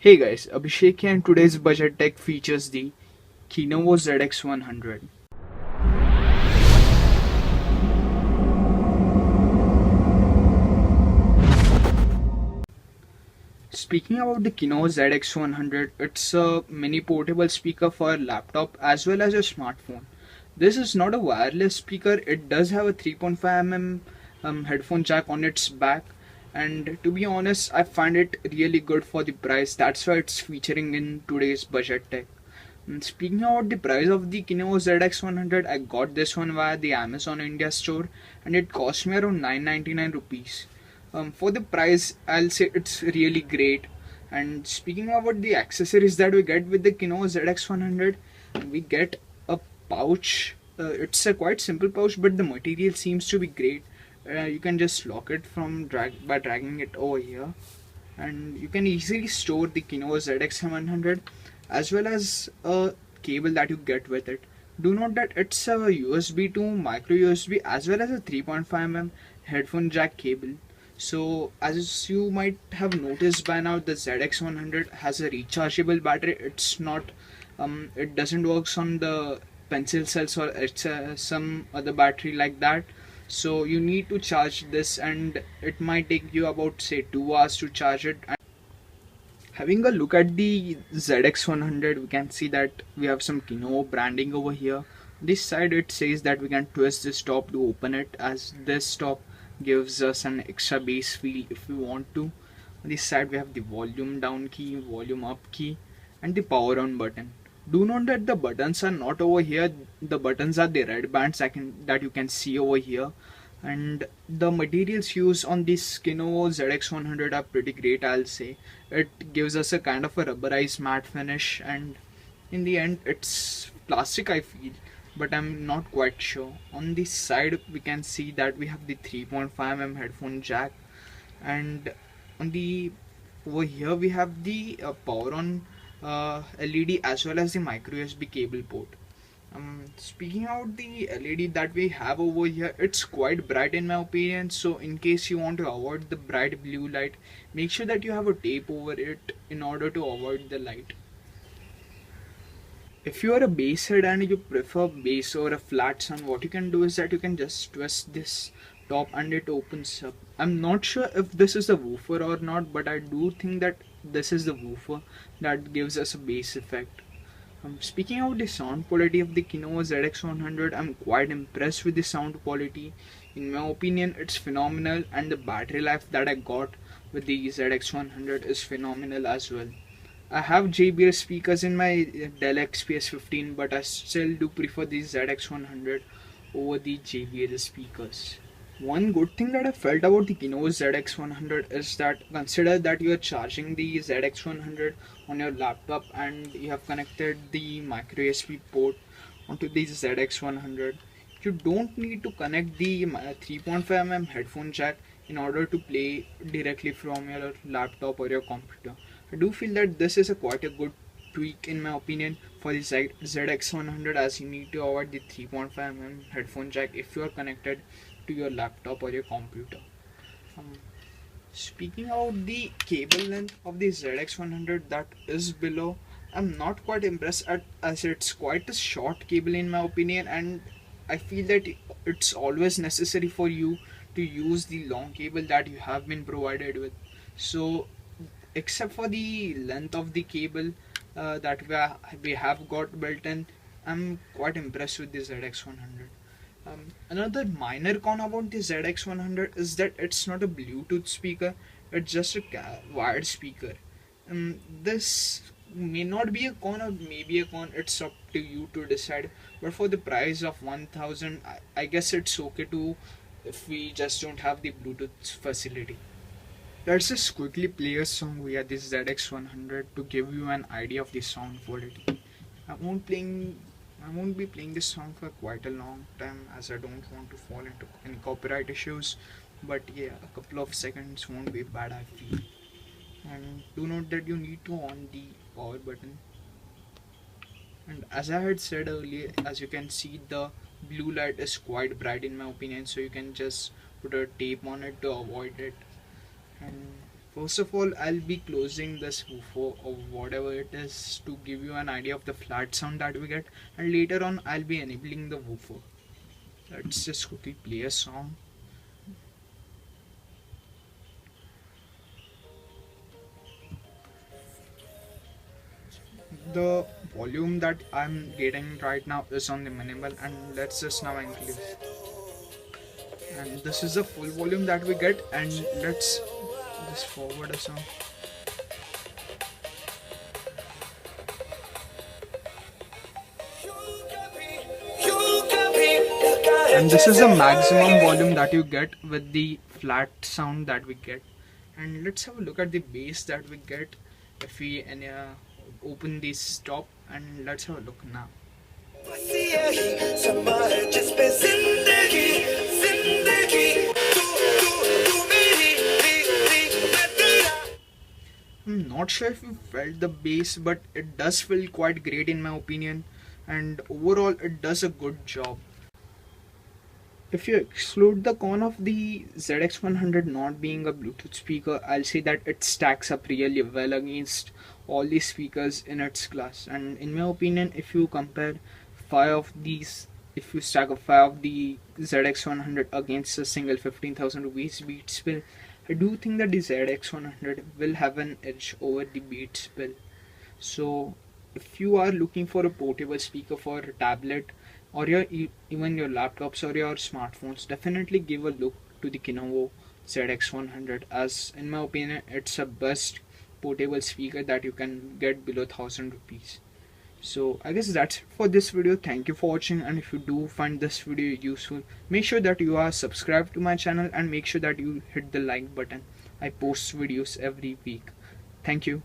Hey guys, Abhishek here and today's budget tech features the Kinovo ZX100. Speaking about the Kinovo ZX100, it's a mini portable speaker for a laptop as well as a smartphone. This is not a wireless speaker, it does have a 3.5 mm headphone jack on its back, and to be honest, I find it really good for the price. That's why it's featuring in today's budget tech. Speaking about the price of the Kinovo ZX100, I got this one via the Amazon India store and it cost me around 999 rupees. For the price, I'll say it's really great. And speaking about the accessories that we get with the Kinovo ZX100, we get a pouch. It's a quite simple pouch, but the material seems to be great. You can just lock it from by dragging it over here, and you can easily store the Kinovo ZX100 as well as a cable that you get with it. Do note that it's a USB to micro USB as well as a 3.5 mm headphone jack cable. So as you might have noticed by now, the ZX100 has a rechargeable battery. It's not it doesn't works on the pencil cells or it's some other battery like that. So you need to charge this and it might take you about say 2 hours to charge it. Having a look at the ZX100, we can see that we have some Kinovo branding over here. This side it says that we can twist this top to open it, as this top gives us an extra bass feel if we want to. On this side we have the volume down key, volume up key, and the power on button. Do note that the buttons are not over here. The buttons are the red bands that you can see over here, and the materials used on this Kinovo ZX100 are pretty great, I'll say. It gives us a kind of a rubberized matte finish, and in the end it's plastic I feel, but I'm not quite sure. On this side we can see that we have the 3.5 mm headphone jack, and on the over here we have the power on LED as well as the micro USB cable port. Speaking out the LED that we have over here, it's quite bright in my opinion. So in case you want to avoid the bright blue light, make sure that you have a tape over it in order to avoid the light. If you are a bass head and you prefer bass or a flat sound, what you can do is that you can just twist this top and it opens up. I'm not sure if this is the woofer or not, but I do think that this is the woofer that gives us a bass effect. Speaking of the sound quality of the Kinovo ZX100, I'm quite impressed with the sound quality. In my opinion, it's phenomenal, and the battery life that I got with the ZX100 is phenomenal as well. I have JBL speakers in my Dell XPS 15, but I still do prefer the ZX100 over the JBL speakers. One good thing that I felt about the Kinovo ZX100 is that consider that you are charging the ZX100 on your laptop and you have connected the micro USB port onto the ZX100. You don't need to connect the 3.5 mm headphone jack in order to play directly from your laptop or your computer. I do feel that this is quite a good tweak in my opinion for the ZX100, as you need to avoid the 3.5 mm headphone jack if you are connected to your laptop or your computer. Um, Speaking about the cable length of the ZX100 that is below, I'm not quite impressed at, as it's quite a short cable in my opinion, and I feel that it's always necessary for you to use the long cable that you have been provided with. So except for the length of the cable that we have got built in, I'm quite impressed with the ZX100. Another minor con about the ZX100 is that it's not a Bluetooth speaker, it's just a wired speaker. This may not be a con or maybe a con, it's up to you to decide. But for the price of 1000, I guess it's okay to if we just don't have the Bluetooth facility. Let's just quickly play a song via this ZX100 to give you an idea of the sound quality. I won't playing I won't be playing this song for quite a long time as I don't want to fall into any copyright issues. But yeah, a couple of seconds won't be bad I feel. And do note that you need to on the power button. And as I had said earlier, as you can see, the blue light is quite bright in my opinion, so you can just put a tape on it to avoid it. And First of all, I'll be closing this woofer or whatever it is to give you an idea of the flat sound that we get, and later on I'll be enabling the woofer. Let's just quickly play a song. The volume that I'm getting right now is on the minimal, and let's just now increase. And this is the full volume that we get, and let's just forward a song. And this is the maximum volume that you get with the flat sound that we get. And let's have a look at the bass that we get if we open this top, and let's have a look now. I'm not sure if you felt the bass, but it does feel quite great in my opinion, and overall it does a good job. If you exclude the con of the ZX100 not being a Bluetooth speaker, I'll say that it stacks up really well against all the speakers in its class. And in my opinion, if you compare five of these, if you stack up five of the ZX100 against a single 15,000 rupees Beats Pill, I do think that the ZX100 will have an edge over the Beats Pill. So if you are looking for a portable speaker for a tablet, or even your laptops or your smartphones, definitely give a look to the Kinovo ZX100, as in my opinion it's a best portable speaker that you can get below 1000 rupees. So I guess that's it for this video. Thank you for watching, and if you do find this video useful, make sure that you are subscribed to my channel and make sure that you hit the like button. I post videos every week. Thank you.